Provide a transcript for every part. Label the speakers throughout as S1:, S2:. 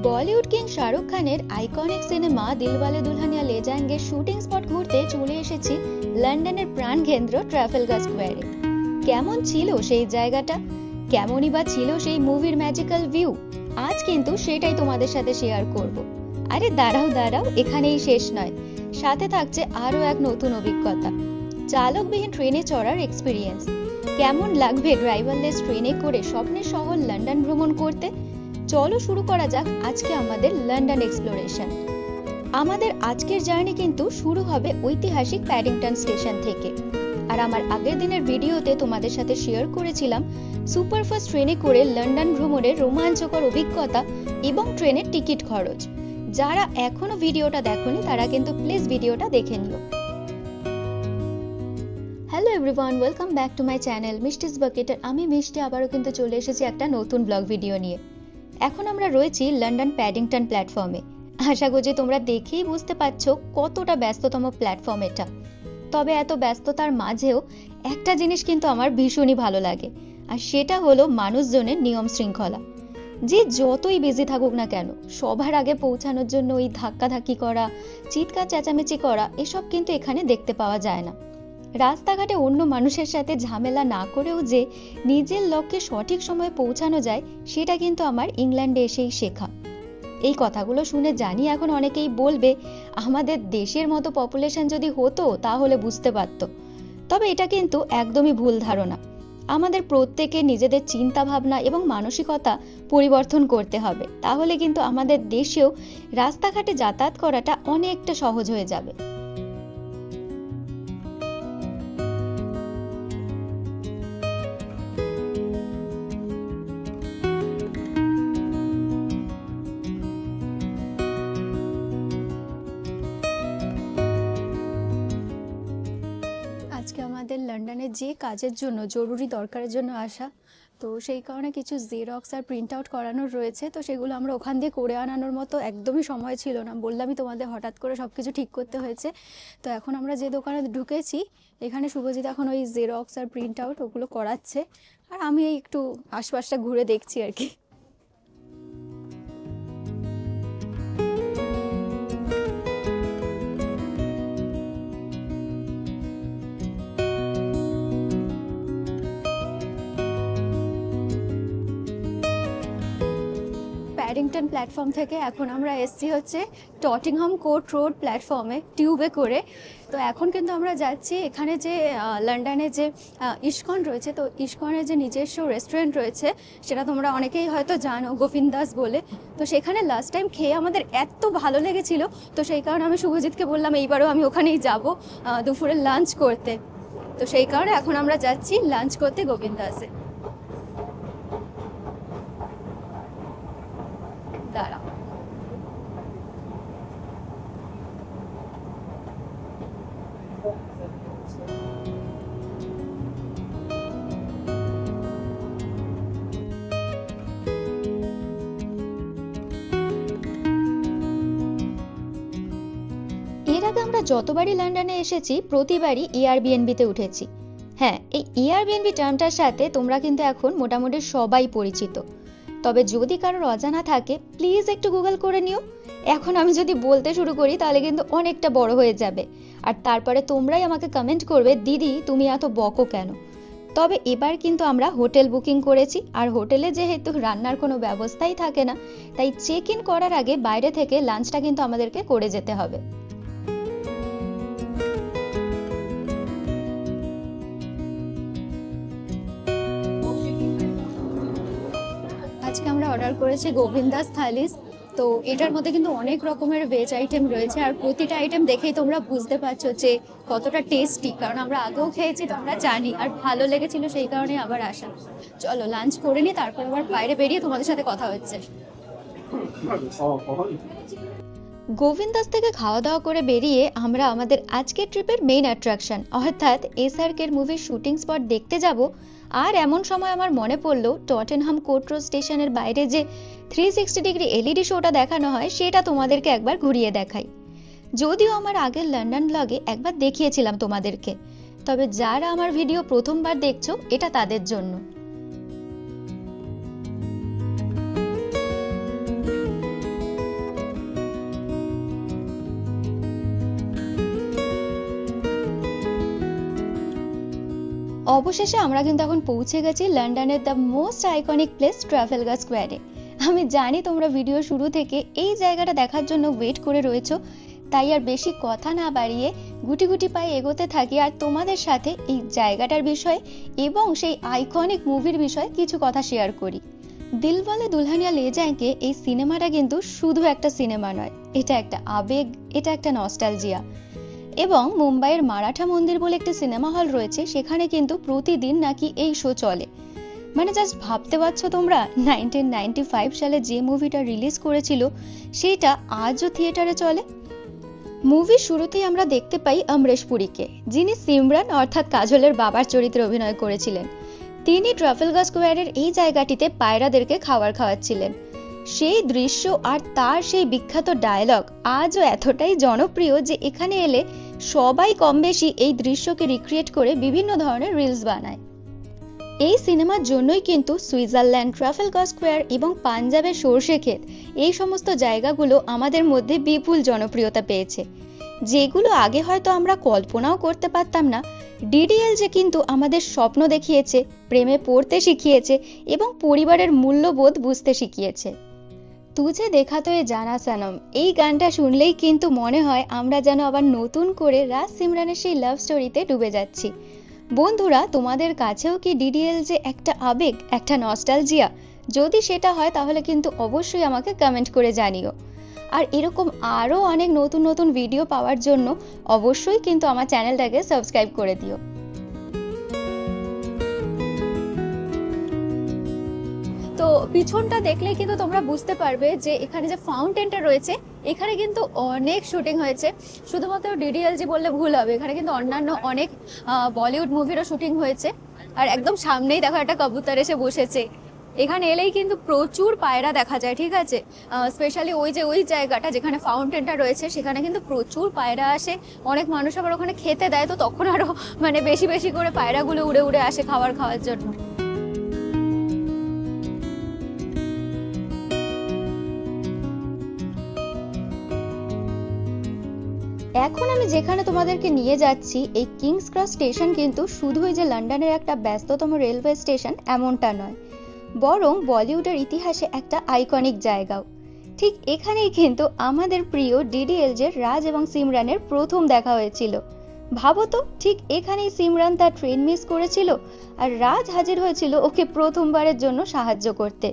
S1: Bollywood king Shahrukh খানের iconic cinema Dilwale Dulhania Le জায়েঙ্গের shooting spot ঘুরতে চলে এসেছি লন্ডনের প্রাণকেন্দ্র ট্রাফালগার স্কোয়ারে। কেমন ছিল সেই জায়গাটা, কেমনই বা ছিল সেই মুভির ম্যাজিক্যাল ভিউ, আজ কিন্তু সেটাই তোমাদের সাথে শেয়ার করব। আরে দাঁড়াও, এখানেই শেষ নয়, সাথে থাকছে আরো এক নতুন অভিজ্ঞতা, চালকবিহীন ট্রেনে চড়ার এক্সপিরিয়েন্স। কেমন লাগবে ড্রাইভারলেস ট্রেনে করে স্বপ্নের শহর লন্ডন ভ্রমণ করতে। চলো শুরু করা যাক আজকে আমাদের লন্ডন এক্সপ্লোরেশন। আমাদের আজকের জার্নি কিন্তু শুরু হবে ঐতিহাসিক প্যাডিংটন স্টেশন থেকে। আর আমার আগের দিনের ভিডিওতে তোমাদের সাথে শেয়ার করেছিলাম সুপারফাস্ট ট্রেনে করে লন্ডন ভ্রমণের রোমাঞ্চকর অভিজ্ঞতা এবং ট্রেনের টিকিট খরচ। যারা এখনো ভিডিওটা দেখোনি তারা কিন্তু প্লিজ ভিডিওটা দেখে নিও। Hello everyone, welcome back to my channel মিষ্টিস bucket. আমি মিষ্টি আবারও কিন্তু চলে এসেছি একটা নতুন ব্লগ ভিডিও নিয়ে। এখন আমরা রয়েছি লন্ডন প্যাডিংটন প্ল্যাটফর্মে। আশা করছি তোমরা দেখেই বুঝতে পারছো কতটা ব্যস্ততম প্ল্যাটফর্ম এটা। তবে এত ব্যস্ততার মাঝেও একটা জিনিস কিন্তু আমার ভীষণই ভালো লাগে, আর সেটা হলো মানুষজনের নিয়ম শৃঙ্খলা। যে যতই বিজি থাকুক না কেন, সবার আগে পৌঁছানোর জন্য ওই ধাক্কাধাক্কি করা, চিৎকার চেঁচামেচি করা, এসব কিন্তু এখানে দেখতে পাওয়া যায় না। রাস্তাঘাটে অন্য মানুষের সাথে ঝামেলা না করেও যে নিজের লক্ষ্যে সঠিক সময়ে পৌঁছানো যায়, সেটা কিন্তু আমার ইংল্যান্ডে এসেই শেখা। এই কথাগুলো শুনে জানি এখন অনেকেই বলবে আমাদের দেশের মতো পপুলেশন যদি হতো তাহলে বুঝতে পারতো। তবে এটা কিন্তু একদমই ভুল ধারণা। আমাদের প্রত্যেকে নিজেদের চিন্তা ভাবনা এবং মানসিকতা পরিবর্তন করতে হবে, তাহলে কিন্তু আমাদের দেশেও রাস্তাঘাটে যাতায়াত করাটা অনেকটা সহজ হয়ে যাবে। আজকে আমাদের লন্ডনে যে কাজের জন্য জরুরি দরকারের জন্য আসা, তো সেই কারণে কিছু জেরক্স আর প্রিন্ট আউট করানোর রয়েছে। তো সেগুলো আমরা ওখান দিয়ে করে আনানোর মতো একদমই সময় ছিল না, বললামই তোমাদের হঠাৎ করে সব কিছু ঠিক করতে হয়েছে। তো এখন আমরা যে দোকানে ঢুকেছি, এখানে শুভজিৎ এখন ওই জেরক্স আর প্রিন্ট আউট ওগুলো করাচ্ছে, আর আমি এই একটু আশপাশটা ঘুরে দেখছি আর কি। প্যাডিংটন প্ল্যাটফর্ম থেকে এখন আমরা এসছি হচ্ছে টটিংহাম কোর্ট রোড প্ল্যাটফর্মে টিউবে করে। তো এখন কিন্তু আমরা যাচ্ছি এখানে যে লন্ডনে যে ইস্কন রয়েছে, তো ইস্কনের যে নিজস্ব রেস্টুরেন্ট রয়েছে সেটা তোমরা অনেকেই হয়তো জানো, গোবিন্দাস বলে। তো সেখানে লাস্ট টাইম খেয়ে আমাদের এত ভালো লেগেছিল, তো সেই কারণে আমি শুভজিৎকে বললাম এইবারও আমি ওখানেই যাব দুপুরে লাঞ্চ করতে। তো সেই কারণে এখন আমরা যাচ্ছি লাঞ্চ করতে গোবিন্দাসে। দাঁড়া, এর আগে আমরা যতবারই লন্ডনে এসেছি প্রতিবারই এয়ারবিএনবিতে উঠেছি। হ্যাঁ, এই এয়ারবিএনবি টার্মটার সাথে তোমরা কিন্তু এখন মোটামুটি সবাই পরিচিত। তবে যদি কারোর অজানা থাকে প্লিজ একটু গুগল করে নিও। এখন আমি যদি বলতে শুরু করি তাহলে কিন্তু অনেকটা বড় হয়ে যাবে, আর তারপরে তোমরাই আমাকে কমেন্ট করবে দিদি তুমি এত বকো কেন। তবে এবার কিন্তু আমরা হোটেল বুকিং করেছি, আর হোটেলে যেহেতু রান্নার কোনো ব্যবস্থাই থাকে না, তাই চেক ইন করার আগে বাইরে থেকে লাঞ্চটা কিন্তু আমাদেরকে করে যেতে হবে। আজকে আমরা অর্ডার করেছি গোবিন্দাস থালিস। তো এটার মধ্যে কিন্তু অনেক রকমের ভেজ আইটেম রয়েছে, আর প্রতিটা আইটেম দেখেই তোমরা বুঝতে পারছো যে কতটা টেস্টি, কারণ আমরা আগেও খেয়েছি তোমরা জানি, আর ভালো লেগেছিল সেই কারণে আবার আসা। চলো লাঞ্চ করে নিই, তারপর আবার বাইরে বেরিয়ে তোমাদের সাথে কথা হচ্ছে। গোবিন্দাস থেকে খাওয়া দাওয়া করে বেরিয়ে আমরা আমাদের আজকের ট্রিপের মেইন অ্যাট্রাকশন অর্থাৎ এসআরকের মুভির শুটিং স্পট দেখতে যাব। আর এমন সময় আমার মনে পড়লো টটেনহাম কোর্ট রোড স্টেশনের বাইরে যে 360 ডিগ্রি এলইডি শোটা দেখানো হয় সেটা তোমাদেরকে একবার ঘুরিয়ে দেখাই। যদিও আমার আগের লন্ডন ব্লগে একবার দেখিয়েছিলাম তোমাদেরকে, তবে যারা আমার ভিডিও প্রথমবার দেখছো এটা তাদের জন্য। অবশেষে আমরা কিন্তু এখন পৌঁছে গেছি লন্ডনের the most iconic place Trafalgar স্কোয়ারে। আমি জানি তোমরা ভিডিও শুরু থেকে এই জায়গাটা দেখার জন্য ওয়েট করে রয়েছো, তাই আর বেশি কথা না বাড়িয়ে গুটি গুটি পায়ে এগোতে থাকি আর তোমাদের সাথে এই জায়গাটার বিষয়ে এবং সেই আইকনিক মুভির বিষয়ে কিছু কথা শেয়ার করি। দিলওয়ালে দুলহানিয়া লে যায়েঙ্গে এই সিনেমাটা কিন্তু শুধু একটা সিনেমা নয়, এটা একটা আবেগ, এটা একটা নস্টালজিয়া। এবং মুম্বাইয়ের মারাঠা মন্দির বলে একটি সিনেমা হল রয়েছে, সেখানে কিন্তু প্রতিদিন নাকি এই শো চলে। মানে জাস্ট ভাবতে পারছো তোমরা, 1995 সালে যে মুভিটা রিলিজ করেছিল সেটা আজও থিয়েটারে চলে। মুভির শুরুতেই আমরা দেখতে পাই অমরেশ পুরীকে, যিনি সিমরান অর্থাৎ কাজলের বাবার চরিত্রে অভিনয় করেছিলেন। তিনি ট্রাফালগার স্কোয়ারের এই জায়গাটিতে পায়রাদেরকে খাবার খাওয়াচ্ছিলেন। সেই দৃশ্য আর তার সেই বিখ্যাত ডায়লগ আজও এতটাই জনপ্রিয় যে এখানে এলে সবাই কম বেশি এই দৃশ্যকে রিক্রিয়েট করে বিভিন্ন ধরনের রিলস বানায়। এই সিনেমার জন্যই কিন্তু সুইজারল্যান্ড, ট্রাফালগার স্কোয়ার এবং পাঞ্জাবের সর্ষে ক্ষেত, এই সমস্ত জায়গাগুলো আমাদের মধ্যে বিপুল জনপ্রিয়তা পেয়েছে, যেগুলো আগে হয়তো আমরা কল্পনাও করতে পারতাম না। ডিডিএল যে কিন্তু আমাদের স্বপ্ন দেখিয়েছে, প্রেমে পড়তে শিখিয়েছে এবং পরিবারের মূল্যবোধ বুঝতে শিখিয়েছে। তুঝে দেখা তো এ জানা সনম, এই গানটা শুনলেই কিন্তু মনে হয় আমরা যেন আবার নতুন করে রাজ সিমরানের সেই লাভ স্টোরিতে ডুবে যাচ্ছি। বন্ধুরা, তোমাদের কাছেও কি ডিডিএল যে একটা আবেগ, একটা নস্টালজিয়া? যদি সেটা হয় তাহলে কিন্তু অবশ্যই আমাকে কমেন্ট করে জানিও। আর এরকম আরও অনেক নতুন নতুন ভিডিও পাওয়ার জন্য অবশ্যই কিন্তু আমার চ্যানেলটাকে সাবস্ক্রাইব করে দিও। তো পিছনটা দেখলেই কিন্তু তোমরা বুঝতে পারবে যে এখানে যে ফাউন্টেনটা রয়েছে এখানে কিন্তু অনেক শুটিং হয়েছে। শুধুমাত্র ডিডিএলজি বললে ভুল হবে, এখানে কিন্তু অন্যান্য অনেক বলিউড মুভিরও শুটিং হয়েছে। আর একদম সামনেই দেখো একটা কবুতর এসে বসেছে। এখানে এলেই কিন্তু প্রচুর পায়রা দেখা যায়, ঠিক আছে। স্পেশালি ওই জায়গাটা যেখানে ফাউন্টেনটা রয়েছে সেখানে কিন্তু প্রচুর পায়রা আসে। অনেক মানুষ আবার ওখানে খেতে দেয়, তো তখন আরো মানে বেশি বেশি করে পায়রাগুলো উড়ে উড়ে আসে খাবার খাওয়ার জন্য। এখন আমি যেখানে তোমাদেরকে নিয়ে যাচ্ছি, এই কিংস ক্রস স্টেশন কিন্তু শুধুই যে লন্ডনের একটা ব্যস্ততম রেলওয়ে স্টেশন এমনটা নয়, বরং বলিউডের ইতিহাসে একটা আইকনিক জায়গাও। ঠিক এখানেই কিন্তু আমাদের প্রিয় ডিডিএলজের রাজ এবং সিমরানের প্রথম দেখা হয়েছিল। ভাবো তো, ঠিক এখানেই সিমরান তার ট্রেন মিস করেছিল আর রাজ হাজির হয়েছিল ওকে প্রথমবারের জন্য সাহায্য করতে।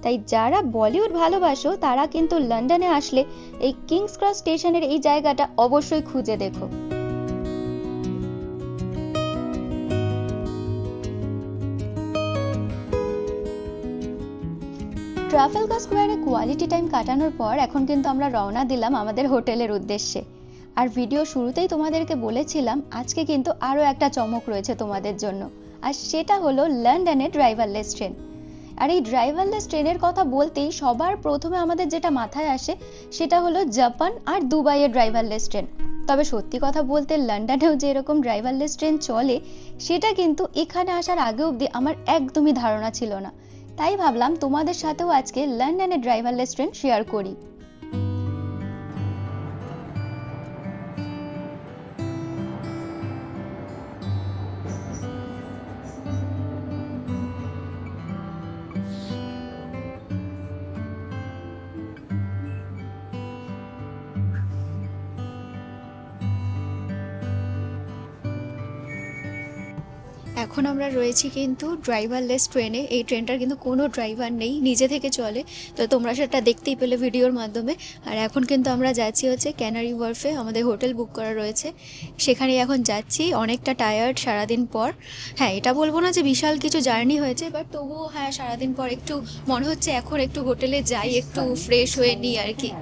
S1: তাই যারা বলিউড ভালোবাসো তারা কিন্তু লন্ডনে আসলে এই কিংস ক্রস স্টেশনের এই জায়গাটা অবশ্যই খুঁজে দেখো। ট্রাফালগার স্কোয়ারে কোয়ালিটি টাইম কাটানোর পর এখন কিন্তু আমরা রওনা দিলাম আমাদের হোটেলের উদ্দেশ্যে। আর ভিডিও শুরুতেই তোমাদেরকে বলেছিলাম আজকে কিন্তু আরো একটা চমক রয়েছে তোমাদের জন্য, আর সেটা হলো লন্ডনের ড্রাইভারলেস ট্রেন। আর এই ড্রাইভারলেস ট্রেনের কথা বলতেই সবার প্রথমে আমাদের যেটা মাথায় আসে সেটা হলো জাপান আর দুবাইয়ের ড্রাইভারলেস ট্রেন। তবে সত্যি কথা বলতে লন্ডনেও যে এরকম ড্রাইভারলেস ট্রেন চলে সেটা কিন্তু এখানে আসার আগে অবধি আমার একদমই ধারণা ছিল না। তাই ভাবলাম তোমাদের সাথেও আজকে লন্ডনের ড্রাইভারলেস ট্রেন শেয়ার করি। এখন আমরা রয়েছি কিন্তু ড্রাইভারলেস ট্রেনে। এই ট্রেনটার কিন্তু কোনো ড্রাইভার নেই, নিজে থেকে চলে, তো তোমরা সেটা দেখতেই পেলে ভিডিওর মাধ্যমে। আর এখন কিন্তু আমরা যাচ্ছি হচ্ছে ক্যানারি ওয়ার্ফে, আমাদের হোটেল বুক করা রয়েছে, সেখানে এখন যাচ্ছি। অনেকটা টায়ার্ড সারাদিন পর। হ্যাঁ, এটা বলবো না যে বিশাল কিছু জার্নি হয়েছে, বাট তবুও হ্যাঁ সারাদিন পর একটু মনে হচ্ছে এখন একটু হোটেলে যাই, একটু ফ্রেশ হয়ে নিই আর কি।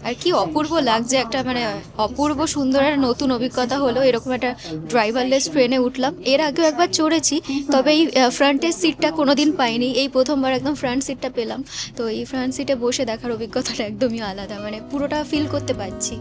S1: আর কি অপূর্ব লাগছে, একটা মানে অপূর্ব সুন্দর আর নতুন অভিজ্ঞতা হলো। এরকম একটা ড্রাইভারলেস ট্রেনে উঠলাম। এর আগেও একবার চড়েছি, তবে এই ফ্রন্টের সিটটা কোনোদিন পাইনি, এই প্রথমবার একদম ফ্রন্ট সিটটা পেলাম। তো এই ফ্রন্ট সিটে বসে দেখার অভিজ্ঞতাটা একদমই আলাদা, মানে পুরোটা ফিল করতে পারছি।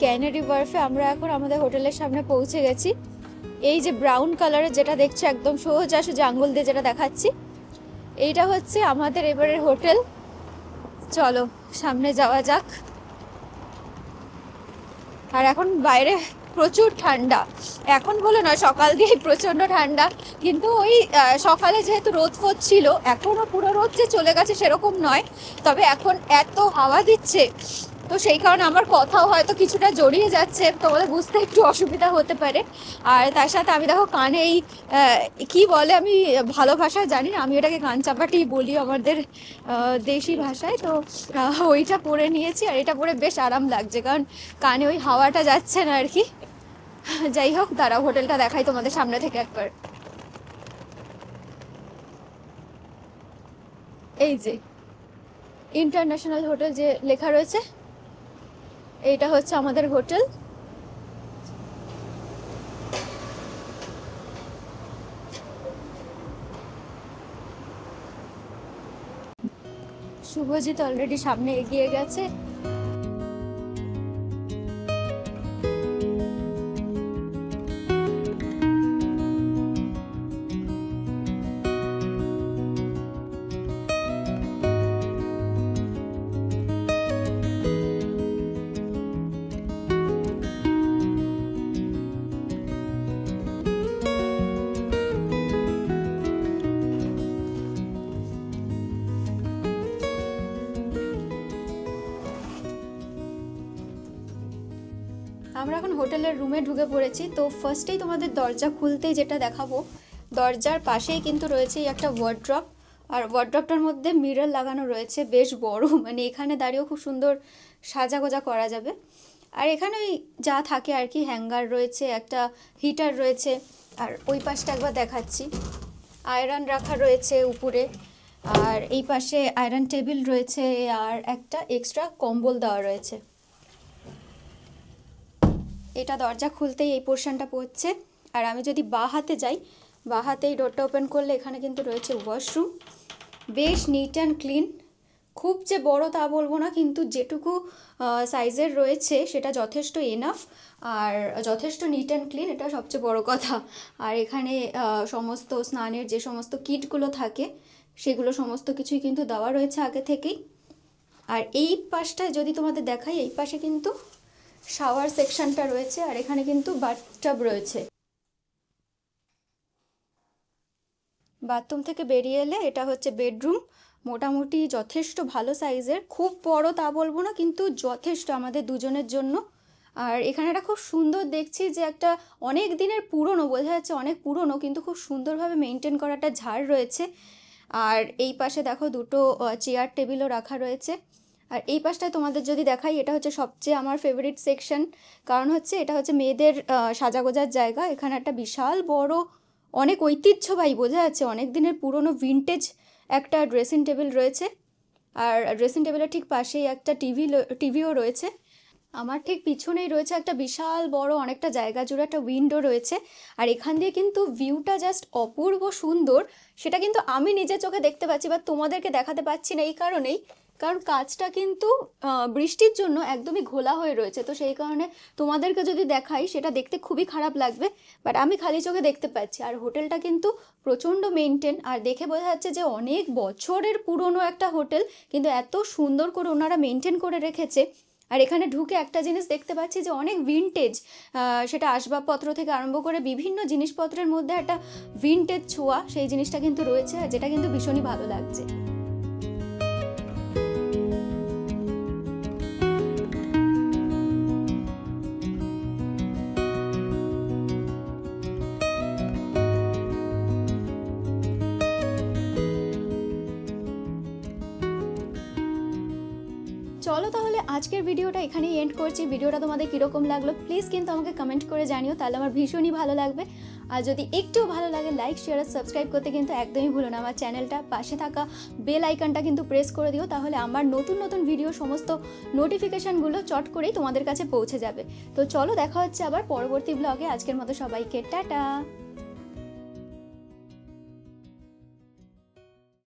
S1: ক্যানারি ওয়ার্ফে আমরা এখন আমাদের হোটেলের সামনে পৌঁছে গেছি। এই যে ব্রাউন কালারের যেটা দেখছো একদম সোজা সোজা আঙ্গুল দিয়ে যেটা দেখাচ্ছি, এইটা হচ্ছে আমাদের এবারের হোটেল। চলো সামনে যাওয়া যাক। আর এখন বাইরে প্রচুর ঠান্ডা, এখন বলে নয় সকাল দিয়ে প্রচণ্ড ঠান্ডা, কিন্তু ওই সকালে যেহেতু রোদ ফোদ ছিল, এখনও পুরো রোদ যে চলে গেছে সেরকম নয়, তবে এখন এত হাওয়া দিচ্ছে তো সেই কারণে আমার কথাও হয়তো কিছুটা জড়িয়ে যাচ্ছে, তোমাদের বুঝতে একটু অসুবিধা হতে পারে। আর তার সাথে আমি দেখো কানে এই কি বলে আমি ভালো ভাষায় জানি না, আমি এটাকে কান চাপাটি বলি আমাদের দেশি ভাষায়। তো ওইটা পরে নিয়েছি আর এটা পরে বেশ আরাম লাগছে, কারণ কানে ওই হাওয়াটা যাচ্ছে না আর কি। যাই হোক, দাঁড়াও হোটেলটা দেখাই তোমাদের সামনে থেকে একবার। এই যে ইন্টারন্যাশনাল হোটেল যে লেখা রয়েছে, এইটা হচ্ছে আমাদের হোটেল। শুভজিৎ অলরেডি সামনে এগিয়ে গেছে। আমরা এখন হোটেলের রুমে ঢুকে পড়েছি। তো ফার্স্টেই তোমাদের দরজা খুলতেই যেটা দেখাবো, দরজার পাশেই কিন্তু রয়েছে একটা ওয়ার্ড্রপ, আর ওয়ার্ড্রপটার মধ্যে মিরর লাগানো রয়েছে বেশ বড়, মানে এখানে দাঁড়িয়েও খুব সুন্দর সাজাগোজা করা যাবে। আর এখানে ওই যা থাকে আর কি, হ্যাঙ্গার রয়েছে, একটা হিটার রয়েছে, আর ওই পাশটা একবার দেখাচ্ছি, আয়রন রাখা রয়েছে উপরে, আর এই পাশে আয়রন টেবিল রয়েছে, আর একটা এক্সট্রা কম্বল দেওয়া রয়েছে। এটা দরজা খুলতেই এই পোর্শনটা পড়ছে। আর আমি যদি বাঁ হাতে যাই, বাঁ হাতে এই ডোরটা ওপেন করলে এখানে কিন্তু রয়েছে ওয়াশরুম, বেশ নিট অ্যান্ড ক্লিন। খুব যে বড় তা বলবো না, কিন্তু যেটুকু সাইজের রয়েছে সেটা যথেষ্ট এনাফ, আর যথেষ্ট নিট অ্যান্ড ক্লিন, এটা সবচেয়ে বড় কথা। আর এখানে সমস্ত স্নানের যে সমস্ত কিটগুলো থাকে সেগুলো সমস্ত কিছুই কিন্তু দেওয়া রয়েছে আগে থেকেই। আর এই পাশটায় যদি তোমাদের দেখাই, এই পাশে কিন্তু শাওয়ার সেকশনটা রয়েছে, আর এখানে কিন্তু বাথটাব রয়েছে। বাথরুম থেকে বেরিয়ে এলে এটা হচ্ছে বেডরুম, মোটামুটি যথেষ্ট ভালো সাইজের, খুব বড় তা বলবো না, কিন্তু যথেষ্ট আমাদের দুজনের জন্য। আর এখানে একটা খুব সুন্দর দেখছি যে একটা অনেক দিনের পুরনো, বোঝা যাচ্ছে অনেক পুরনো, কিন্তু খুব সুন্দরভাবে মেনটেন করা একটা ঝাড় রয়েছে। আর এই পাশে দেখো দুটো চেয়ার টেবিলও রাখা রয়েছে। আর এই পাশটায় তোমাদের যদি দেখাই, এটা হচ্ছে সবচেয়ে আমার ফেভারিট সেকশন, কারণ হচ্ছে এটা হচ্ছে মেয়েদের সাজাগোজার জায়গা। এখানে একটা বিশাল বড়, অনেক ঐতিহ্যবাহী, বোঝা যাচ্ছে অনেক দিনের পুরনো ভিনটেজ একটা ড্রেসিং টেবিল রয়েছে। আর ড্রেসিং টেবিলের ঠিক পাশেই একটা টিভিও রয়েছে। আমার ঠিক পিছনেই রয়েছে একটা বিশাল বড়, অনেকটা জায়গা জুড়ে একটা উইন্ডো রয়েছে। আর এখান দিয়ে কিন্তু ভিউটা জাস্ট অপূর্ব সুন্দর, সেটা কিন্তু আমি নিজের চোখে দেখতে পাচ্ছি, বা তোমাদেরকে দেখাতে পাচ্ছি না এই কারণেই, কারণ কাজটা কিন্তু বৃষ্টির জন্য একদমই ঘোলা হয়ে রয়েছে। তো সেই কারণে তোমাদেরকে যদি দেখাই সেটা দেখতে খুবই খারাপ লাগবে, বাট আমি খালি চোখে দেখতে পাচ্ছি। আর হোটেলটা কিন্তু প্রচণ্ড মেনটেন, আর দেখে বোঝা যাচ্ছে যে অনেক বছরের পুরনো একটা হোটেল, কিন্তু এত সুন্দর করে ওনারা মেনটেন করে রেখেছে। আর এখানে ঢুকে একটা জিনিস দেখতে পাচ্ছি যে অনেক ভিনটেজ, সেটা আসবাবপত্র থেকে আরম্ভ করে বিভিন্ন জিনিসপত্রের মধ্যে একটা ভিনটেজ ছোঁয়া, সেই জিনিসটা কিন্তু রয়েছে, আর যেটা কিন্তু ভীষণই ভালো লাগছে। চলো তাহলে আজকের ভিডিওটা এখানেই এন্ড করছি। ভিডিওটা তোমাদের কীরকম লাগলো প্লিজ কিন্তু আমাকে কমেন্ট করে জানিও, তাহলে আমার ভীষণই ভালো লাগবে। আর যদি একটুও ভালো লাগে লাইক শেয়ার আর সাবস্ক্রাইব করতে কিন্তু একদমই ভুলো না। আমার চ্যানেলটা পাশে থাকা বেল আইকনটা কিন্তু প্রেস করে দিও, তাহলে আমার নতুন নতুন ভিডিও সমস্ত নোটিফিকেশানগুলো চট করেই তোমাদের কাছে পৌঁছে যাবে। তো চলো দেখা হচ্ছে আবার পরবর্তী ব্লগে। আজকের মতো সবাইকে টাটা।